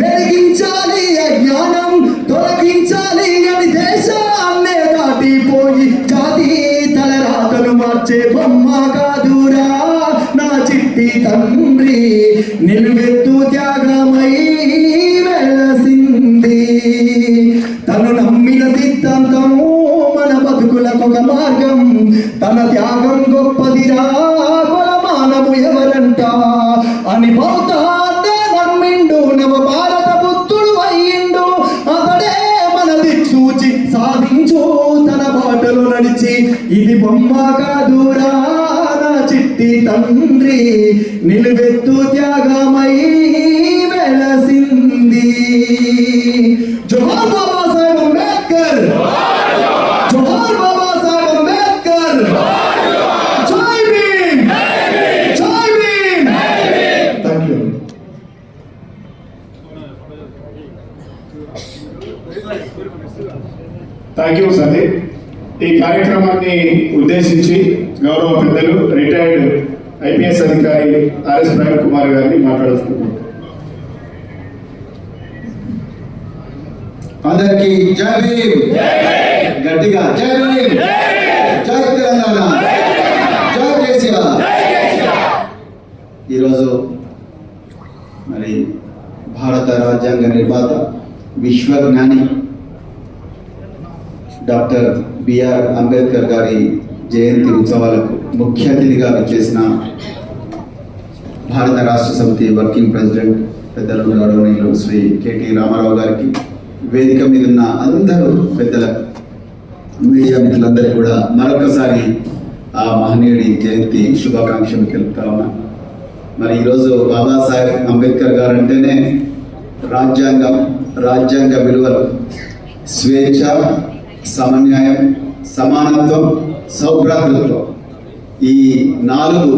వెలిగించాలి అజ్ఞానం తొలగించాలి అని దేశాన్నే దాటిపోయి జాతి తలరాతలు మార్చే బొమ్మ కాదురా నా చిట్టి తండ్రి నిలువెత్తు త్యాగమై వెలసింది తను నమ్మిన సిద్ధాంతం మన బతుకులకు ఒక మార్గం తన త్యాగం గొప్పదిరా మానవు ఎవరంట అని బౌద్ధాన్నే నమ్మిండు నవ భారత బుద్ధుడు అయ్యిండు అతడే మన దిక్సూచి సాధించు తన బాటలు నడిచి ఇది బొమ్మ కాదురా నా చిట్టి తండ్రి నిలువెత్తు త్యాగమై వెలసింది జోహార్ బాబా సాహెబ్ అంబేద్కర్ జోహార్ బాబా సాహెబ్ అంబేద్కర్ జై భీమ్ జై Bhim thank you thank you Sandeep. ఈ కార్యక్రమాన్ని ఉద్దేశించి గౌరవ పెద్దలు రిటైర్డ్ ఐపీఎస్ అధికారి ఆర్ఎస్ ప్రవీణ్ కుమార్ గారిని మాట్లాడుతున్నారు. అందరికీ జై భీమ్ గట్టిగా జై భీమ్ జై తెలంగాణ జై కేసీఆర్. ఈరోజు మరి భారత రాజ్యాంగ నిర్మాత విశ్వజ్ఞాని డాక్టర్ బిఆర్ అంబేద్కర్ గారి జయంతి ఉత్సవాలకు ముఖ్య అతిథిగా చేసిన భారత రాష్ట్ర సమితి వర్కింగ్ ప్రెసిడెంట్ పెద్దలు గౌరవనీయులు శ్రీ కేటీ రామారావు గారికి, వేదిక మీద ఉన్న అందరూ పెద్దలకు, మీడియా మిత్రులందరికీ కూడా మరొకసారి ఆ మహనీయుడి జయంతి శుభాకాంక్షలు తెలుపుతా ఉన్నా. మరి ఈరోజు బాబాసాహెబ్ అంబేద్కర్ గారు అంటేనే రాజ్యాంగ విలువలు, స్వేచ్ఛ, సమన్యాయం, సమానత్వం, సౌభ్రాతృత్వం, ఈ 4